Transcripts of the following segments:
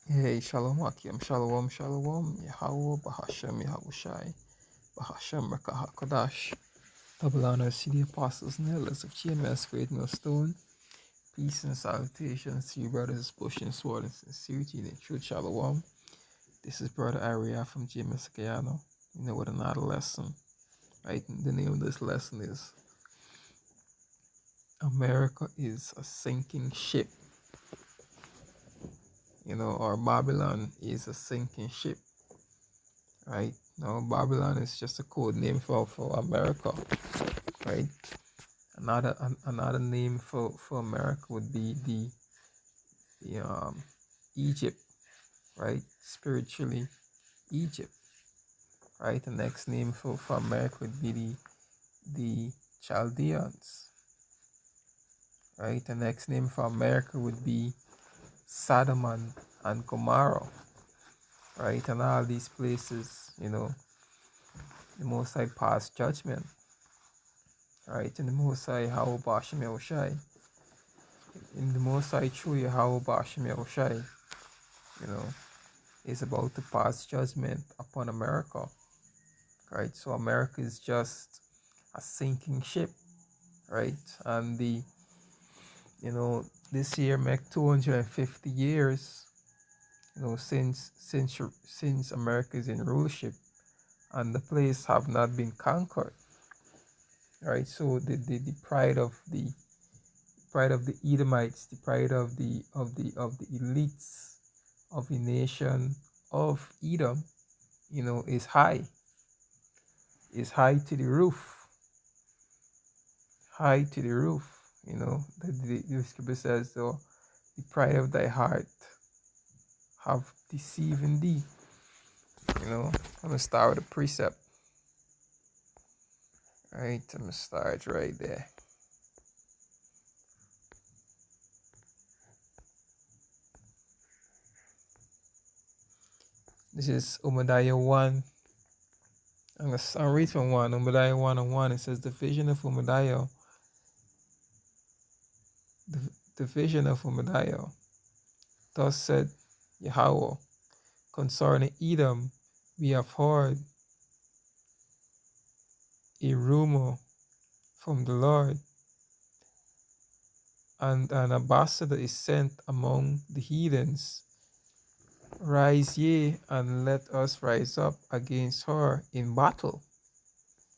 Hey, Shalom Akim, Shalom, Shalom, Yahweh, Bahashem, Yahushai, Bahashem, Rekah HaKodash, double honors to the apostles and elders of GMS, Faith Millstone, peace and salutations to you, brothers, bush and sword and sincerity and in truth, Shalom. This is Brother Aria from GMS Guyana, with another lesson, right? The name of this lesson is America is a sinking ship, or Babylon is a sinking ship. Right now, Babylon is just a code name for America, right? Another name for America would be the Egypt, right? Spiritually, Egypt, right? The next name for America would be the Chaldeans, right? The next name for America would be Sodom and Gomorrah, right? And all these places, the Most High passed judgment. Right, in the Most High, how Bashem Yahushai. In the Most High, true how Bashem Yahushai, is about to pass judgment upon America. Right, so America is just a sinking ship. Right, and this year make 250 years, since America is in rulership, and the place have not been conquered. Right, so the pride of the Edomites, the pride of the elites of the nation of Edom, is high to the roof, the scripture says, so the pride of thy heart have deceived thee. I'm gonna start with a precept. Right, I'm gonna start right there. This is Obadiah 1. I'll read from 1. Obadiah 1 and 1. It says, the vision of Obadiah. The vision of Obadiah. Thus said Yahweh, concerning Edom, we have heard a rumor from the Lord, and an ambassador is sent among the heathens. Rise ye, and let us rise up against her in battle.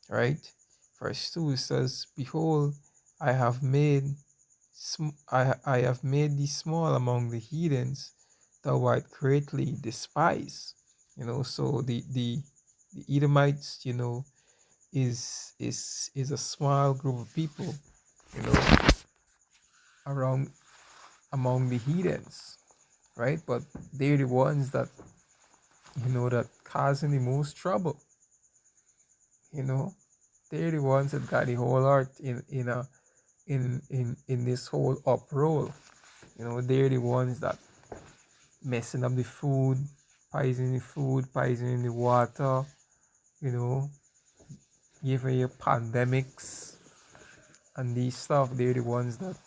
Right? Verse 2 says, behold, I have made thee small among the heathens, thou art greatly despised. So the Edomites, is a small group of people, around among the heathens, right? But they're the ones that that causing the most trouble. They're the ones that got the whole earth in this whole uproar. They're the ones that messing up the food, poisoning the water, giving you pandemics and these stuff. They're the ones that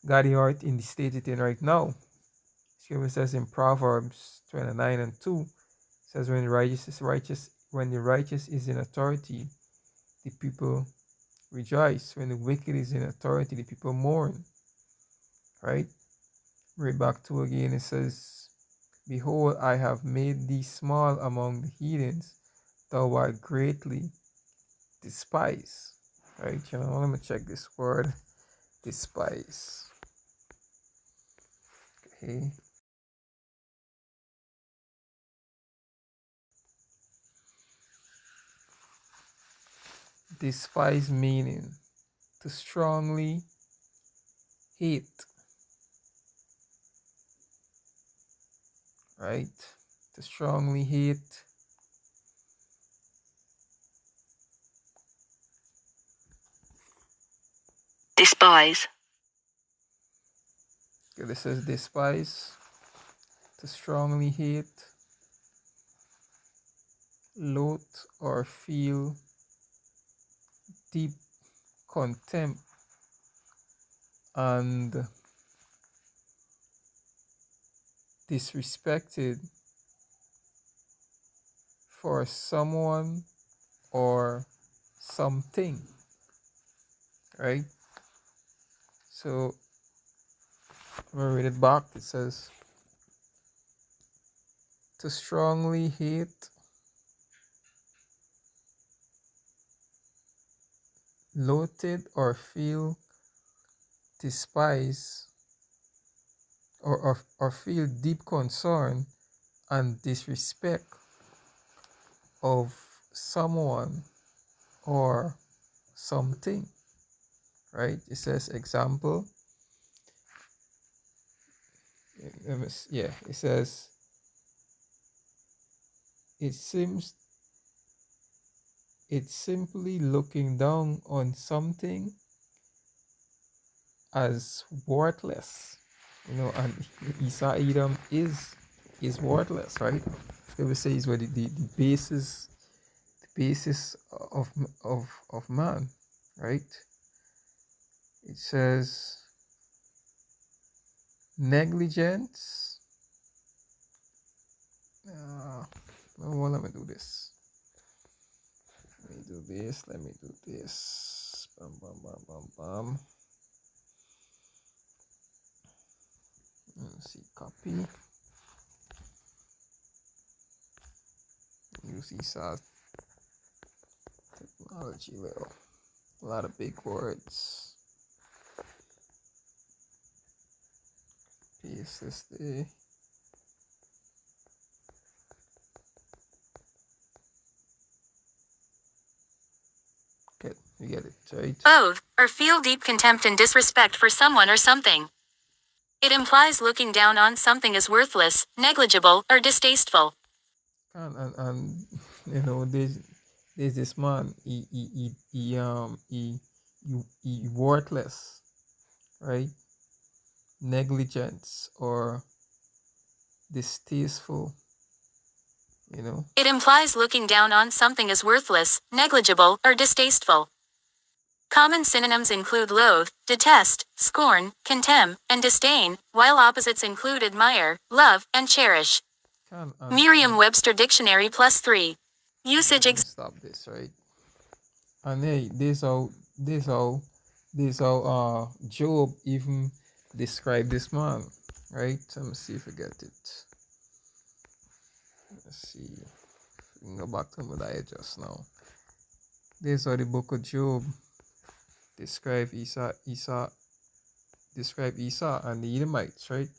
got the earth in the state it's in right now. Scripture says in Proverbs 29 and 2, says when the righteous is in authority, the people rejoice. When the wicked is in authority, the people mourn. Right? Read back to again, it says, behold, I have made thee small among the heathens, thou art greatly despised. Right? Let me check this word, despise. Okay. Despise meaning to strongly hate. Right? To strongly hate. Despise. Okay, this is despise. To strongly hate, loathe, or feel deep contempt and disrespected for someone or something, right? So I'm gonna read it back. It says to strongly hate, loathe, or feel despise, or feel deep concern and disrespect of someone or something, right? It says example. Yeah, it says it seems it's simply looking down on something as worthless, and Esau Edom is worthless, right? They will say is what the basis of man, right? It says negligence. Well, let me do this. Let me do this. Let me do this. Bam, bam, bam, bam, bam. Let's see, copy. Use Esau technology little. A lot of big words. Paste this there. Okay, you get it, right? Loathe, or feel deep contempt and disrespect for someone or something. It implies looking down on something as worthless, negligible, or distasteful. And there's this man. He worthless, right? Negligence or distasteful, It implies looking down on something as worthless, negligible, or distasteful. Common synonyms include loathe, detest, scorn, contemn, and disdain, while opposites include admire, love, and cherish. Merriam-Webster Dictionary +3. Usage let me stop this, right? And hey, this how Job even described this man, right? Let me see if I get it. Let's see. We can go back to what I just now. This how the book of Job describe Esau and the Edomites, right?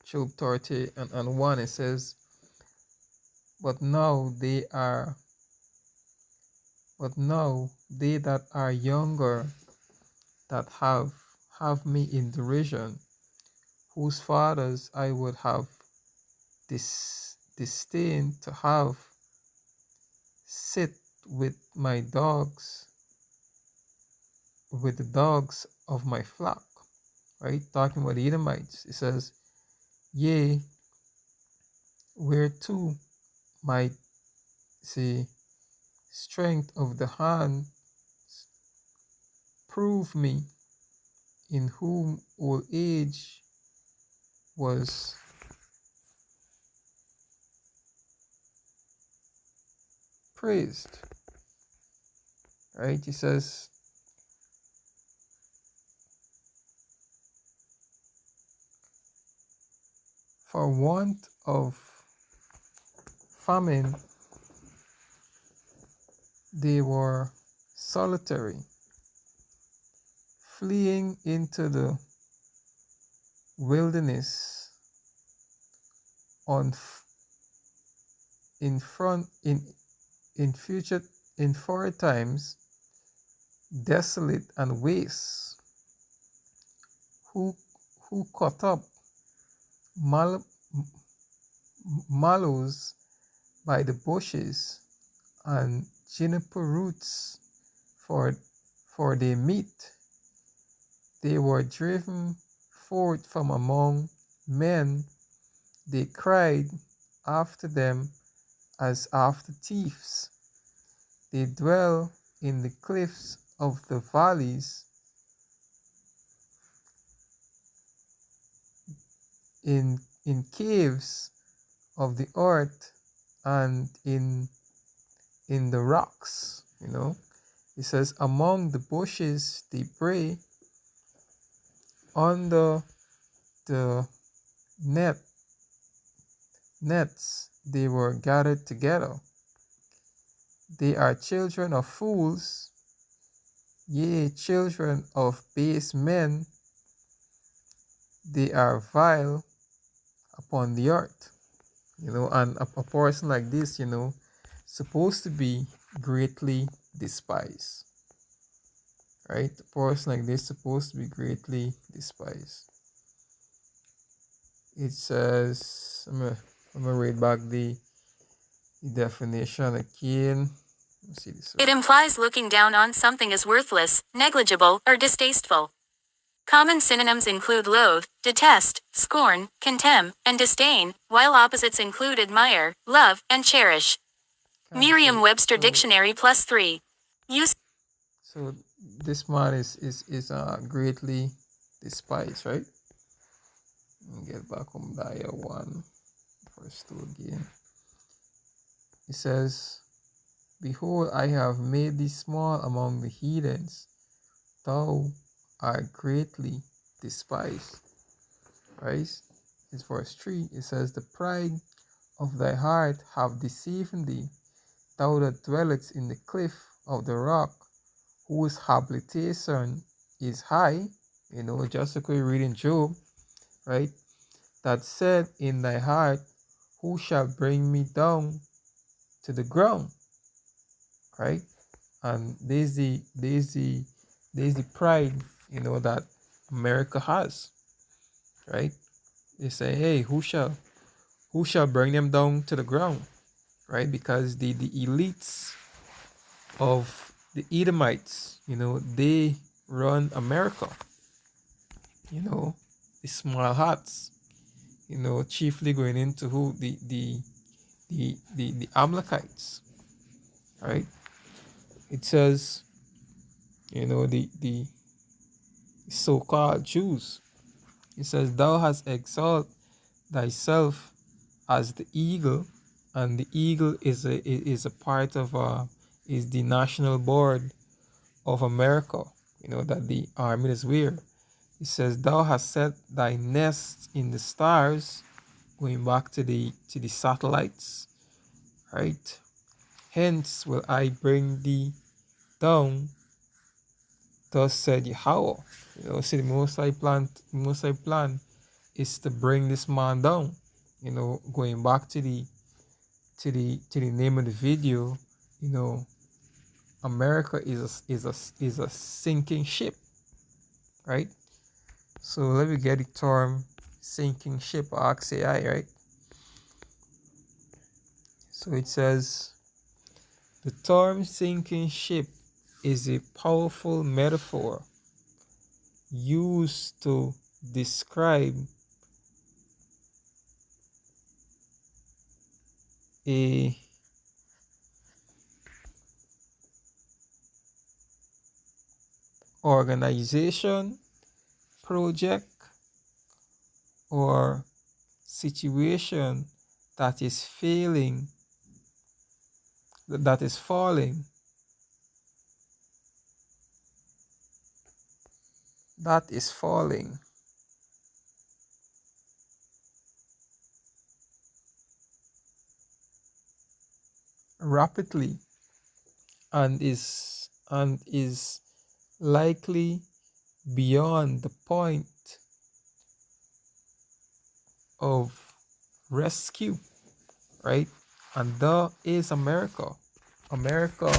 Job 30 and 1, it says, But now they that are younger, that have me in derision, whose fathers I would have disdained to have sit with my dogs, with the dogs of my flock. Right? Talking about the Edomites. It says, Yea, whereto my say strength of the hand prove me, in whom old age was praised. Right? He says, for want of famine they were solitary, fleeing into the wilderness on in front in future in former times, desolate and waste, who caught up mal, mallows by the bushes and juniper roots for for they meet. They were driven forth from among men. They cried after them as after thieves. They dwell in the cliffs of the valleys, in caves of the earth, and in the rocks. It says, among the bushes they pray, under the net nets they were gathered together. They are children of fools, yea, children of base men. They are vile upon the earth. And a person like this, supposed to be greatly despised. Right? A person like this supposed to be greatly despised. It says, I'm gonna read back the definition again. Let's see this. It implies looking down on something as worthless, negligible, or distasteful. Common synonyms include loathe, detest, scorn, contemn, and disdain, while opposites include admire, love, and cherish. Merriam-Webster Dictionary +3. Use. So this man is greatly despised, right? Let me get back on Dia 1, verse 2 again. It says, behold, I have made thee small among the heathens. Thou art greatly despised. Right? It's verse 3. It says, the pride of thy heart have deceived thee. Thou that dwellest in the cliff of the rock, whose habitation is high. Just like we read in Job, right? That said in thy heart, who shall bring me down to the ground? Right? And there's the pride, that America has. Right? They say, hey, who shall bring them down to the ground? Right? Because the elites of the Edomites, they run America. The small hats, chiefly going into who the Amalekites, right? It says, the so-called Jews. It says, thou hast exalted thyself as the eagle, and the eagle is a part of is the national board of America. That the army is wear. It says, thou hast set thy nest in the stars, going back to the satellites, right? Hence will I bring thee down, thus said Yahweh. See, the Most High plan is to bring this man down. Going back to the name of the video, America is a sinking ship, right? So let me get the term sinking ship, or XAI, right? So it says, the term sinking ship is a powerful metaphor used to describe a organization, project, or situation that is falling rapidly, and is likely beyond the point of rescue, right? And that is America. America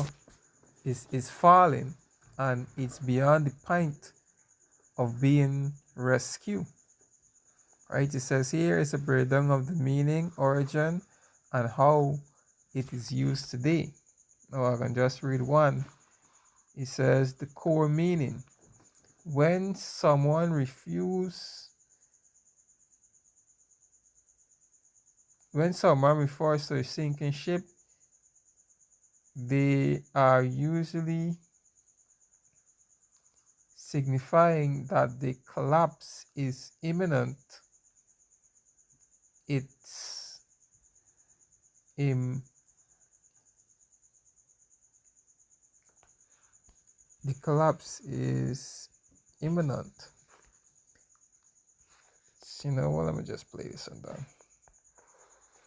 is falling, and it's beyond the point of being rescued, right? It says here is a breakdown of the meaning, origin, and how it is used today. Now I can just read one. It says the core meaning. When someone refers to a sinking ship, they are usually signifying that the collapse is imminent. It's the collapse is imminent. So, you know what? Let me just play this one down.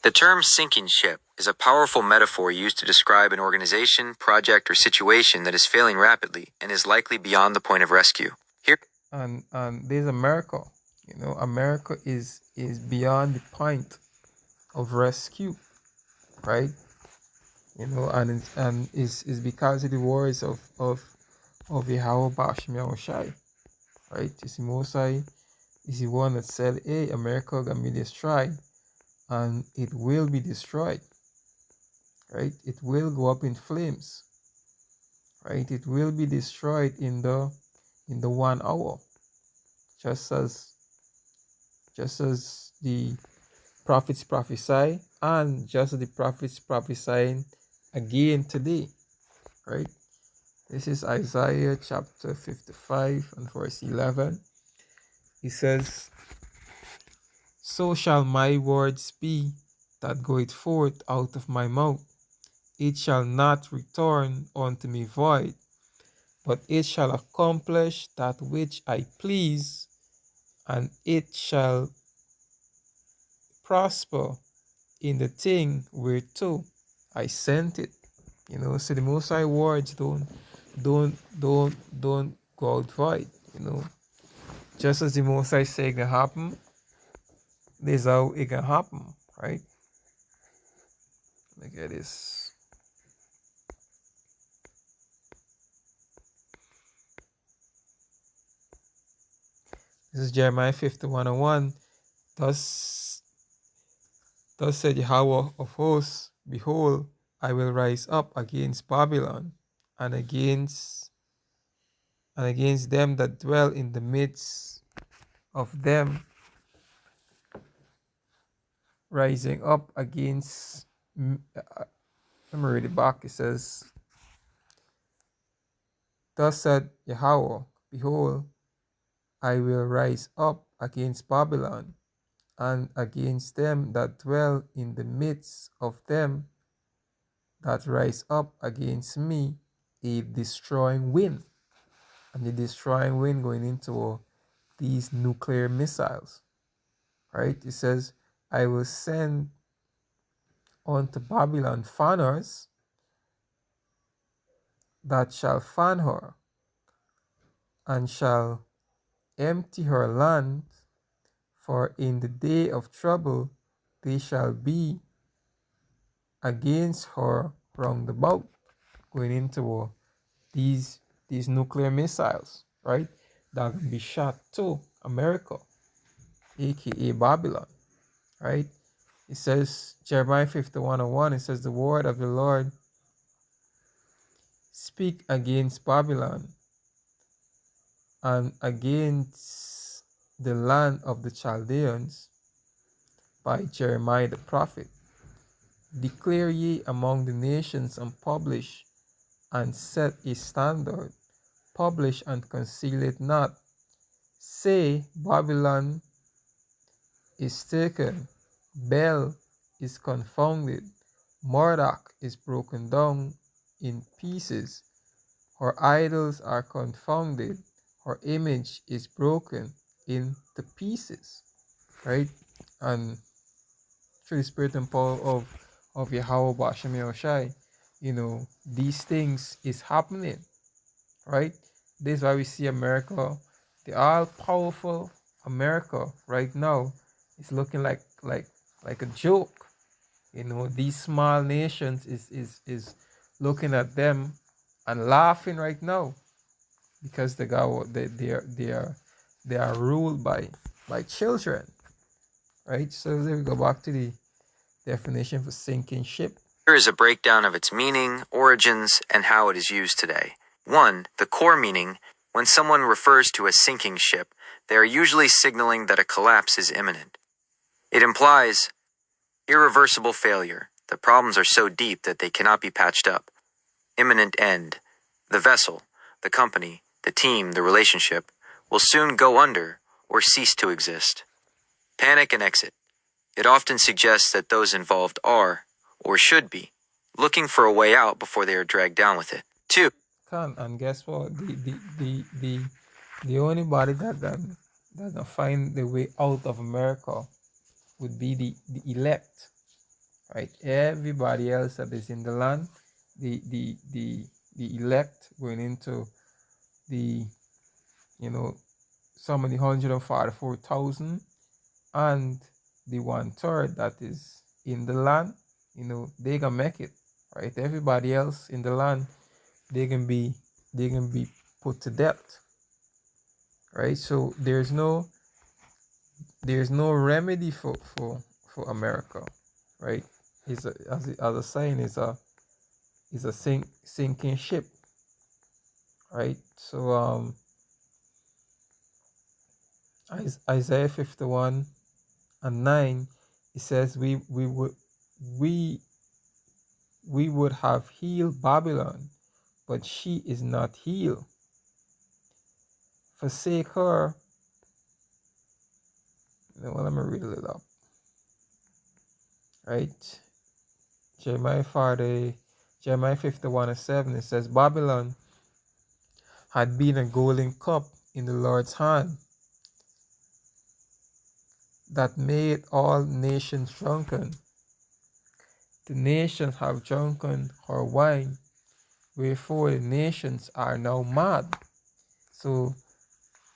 The term sinking ship is a powerful metaphor used to describe an organization, project, or situation that is failing rapidly and is likely beyond the point of rescue. Here and there's America. You know, America is beyond the point of rescue, right? You know, and is because of the words of Yahweh Bashim Yahushai, right? It's the Mosai is the one that said, "Hey, America gonna be destroyed, and it will be destroyed." Right? It will go up in flames. Right? It will be destroyed in the 1 hour, just as the prophets prophesy, and just as the prophets prophesying again today. Right? This is Isaiah chapter 55 and verse 11. It says, "So shall my words be that goeth forth out of my mouth. It shall not return unto me void, but it shall accomplish that which I please, and it shall prosper in the thing whereto I sent it." You know, so the Most High words don't go out void. You know, just as the Most High say it can happen, this is how it can happen, right? Look at this. This is Jeremiah 51:1. Thus said Yahweh of hosts, behold, I will rise up against Babylon, and against them that dwell in the midst of them, rising up against. Let me read it back. It says, "Thus said Yahweh, behold, I will rise up against Babylon, and against them that dwell in the midst of them that rise up against me, a destroying wind." And the destroying wind going into these nuclear missiles, right? It says, "I will send unto Babylon fanners that shall fan her, and shall empty her land, for in the day of trouble they shall be against her round about," going into these nuclear missiles, right? That can be shot to America, aka Babylon, right? It says Jeremiah 51:1, it says, "The word of the Lord speak against Babylon and against the land of the Chaldeans by Jeremiah the prophet. Declare ye among the nations, and publish and set a standard. Publish and conceal it not. Say, Babylon is taken, Bel is confounded, Marduk is broken down in pieces, her idols are confounded, her image is broken into pieces." Right? And through the spirit and power of Yahweh Bashem Yahushai, you know, these things is happening, right? This is why we see America, the all-powerful America right now is looking like a joke. You know, these small nations is looking at them and laughing right now, because they are ruled by children, right? So there we go back to the definition for sinking ship. here is a breakdown of its meaning, origins, and how it is used today. 1. The core meaning. When someone refers to a sinking ship, they are usually signaling that a collapse is imminent. It implies irreversible failure. The problems are so deep that they cannot be patched up. Imminent end. The vessel, the company, the team, the relationship will soon go under or cease to exist. Panic and exit. It often suggests that those involved are, or should be, looking for a way out before they are dragged down with it. 2. And guess what? The only body that can find the way out of America would be the elect, right? Everybody else that is in the land, the elect going into the, some of the 144,000 and the 1/3 that is in the land, they can make it, right? Everybody else in the land, they can be put to death, right? So there's no remedy for America, right? It's a, as a saying, is a sinking ship, right? So Isaiah 51:9, it says we would have healed Babylon, but she is not healed. Forsake her. Well, let me read it up. Right? Jeremiah 51:7, it says, Babylon had been a golden cup in the Lord's hand that made all nations drunken. The nations have drunken her wine, wherefore the nations are now mad. So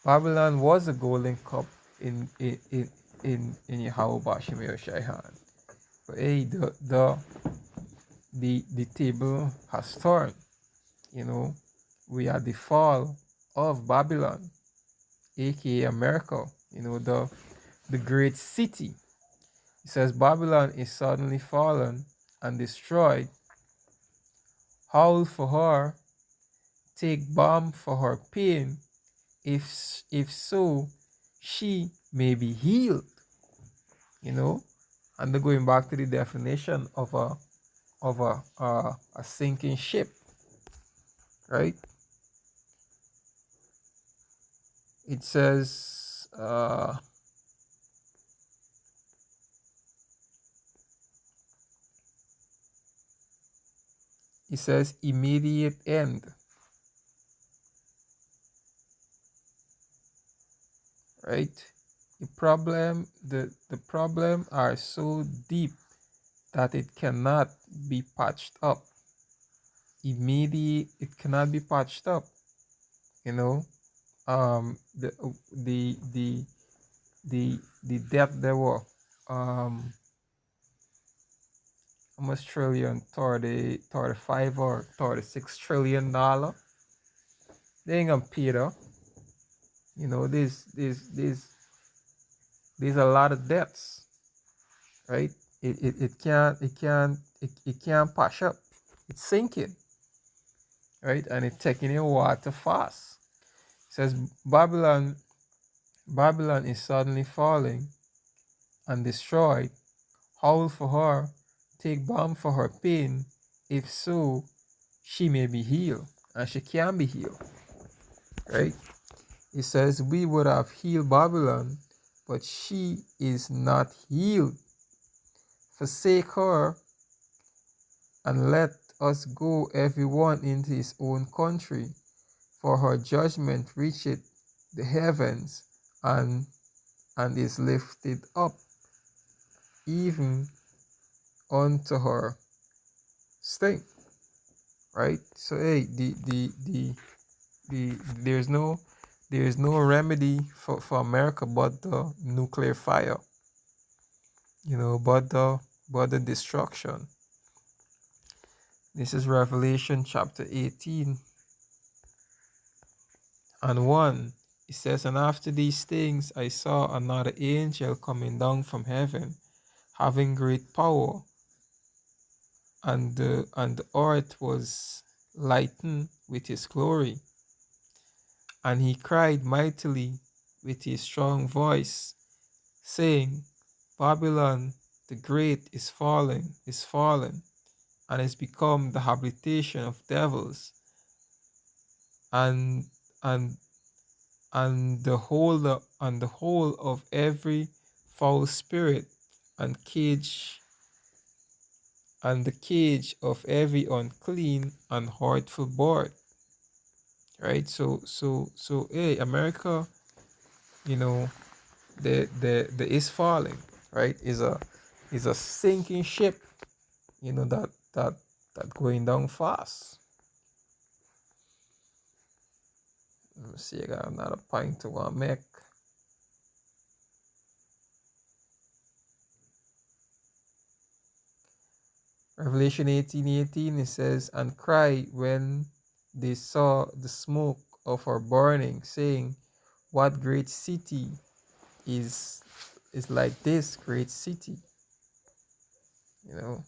Babylon was a golden cup in Yahweh Bashim Yoshaihan. But hey, the table has turned. We are the fall of Babylon, aka America, the great city. It says Babylon is suddenly fallen and destroyed. Howl for her, take balm for her pain, if so, she may be healed. And they're going back to the definition of a sinking ship, right? It says immediate end, right? The problem are so deep that it cannot be patched up. It cannot be patched up. The debt there were how much trillion? 35 or $36 trillion. They ain't gonna pay it up. There's a lot of debts, right? It can't patch up. It's sinking, right? And it's taking in water fast. It says Babylon is suddenly falling and destroyed. Howl for her, take balm for her pain, if so, she may be healed. And she can be healed, right? It says we would have healed Babylon, but she is not healed. Forsake her and let us go everyone into his own country, for her judgment reacheth the heavens and is lifted up even unto her sting. Right? So hey, there's no remedy for America but the nuclear fire. But the destruction. This is Revelation chapter 18:1. It says, and after these things I saw another angel coming down from heaven, having great power, and the earth was lightened with his glory. And he cried mightily with his strong voice, saying, Babylon the great is fallen, and is become the habitation of devils, and and and the whole of every foul spirit, and cage and the cage of every unclean and hurtful bird. Right? So hey, America, you know, the is falling, right? Is a sinking ship, that going down fast. Let me see, I got another point to make. Revelation 18:18, it says, and cry when they saw the smoke of her burning, saying, what great city is like this great city? You know,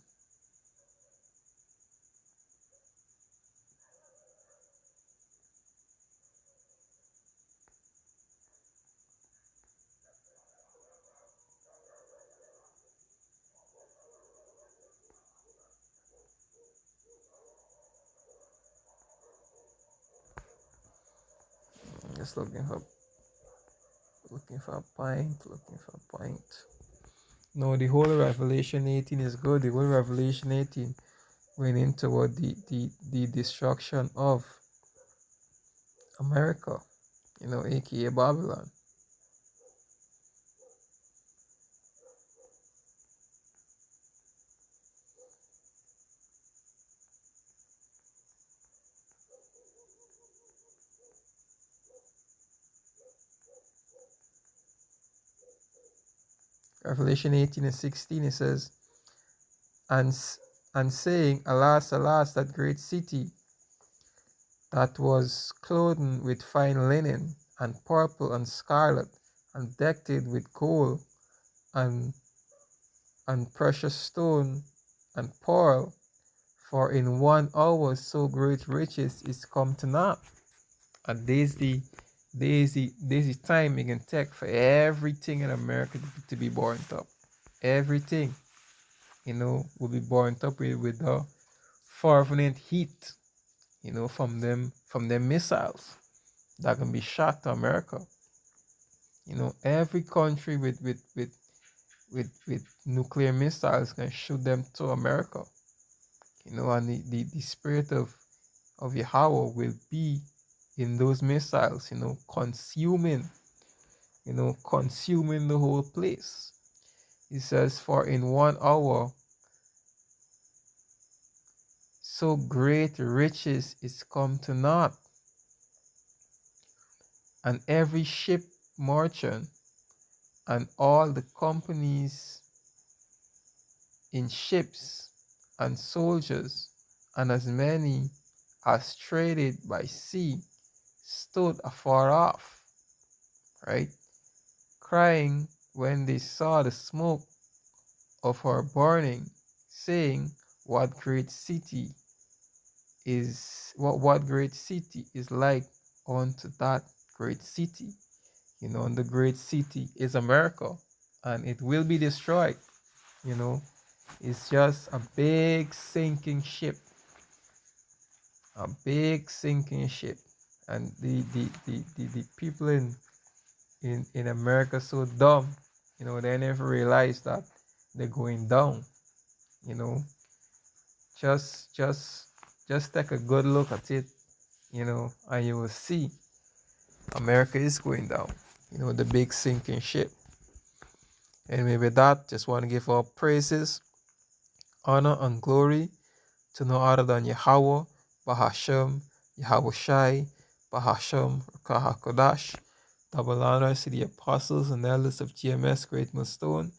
just looking for a point. No, the whole Revelation 18 is good. The whole Revelation 18 went into what the destruction of America, aka Babylon. Revelation 18:16, it says, and saying, alas, alas, that great city that was clothed with fine linen, and purple, and scarlet, and decked with gold, and precious stone, and pearl, for in 1 hour so great riches is come to naught. And there's the time it can take for everything in America to be burnt up. Everything, will be burnt up with the fervent heat, from them missiles that can be shot to America. Every country with nuclear missiles can shoot them to America. And the spirit of Yahweh will be in those missiles, consuming the whole place. He says, for in 1 hour so great riches is come to naught, and every ship merchant and all the companies in ships and soldiers, and as many as traded by sea, stood afar off, right? Crying when they saw the smoke of her burning, saying, what great city is like unto that great city? And the great city is America, and it will be destroyed. It's just a big sinking ship, and the people in America so dumb, they never realize that they're going down. Just take a good look at it, and you will see America is going down, the big sinking ship. Anyway, with that, just want to give all praises, honor, and glory to no other than Yahweh, Bahashem, Yahweh Shai, Bahashem, Rakahakodash. Double honors to the apostles and elders of GMS Great Millstone.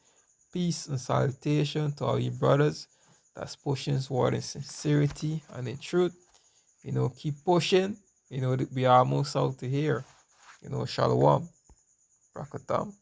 Peace and salutation to all you brothers that's pushing toward in sincerity and in truth. Keep pushing. We are almost out to here. Shalom. Brakatam.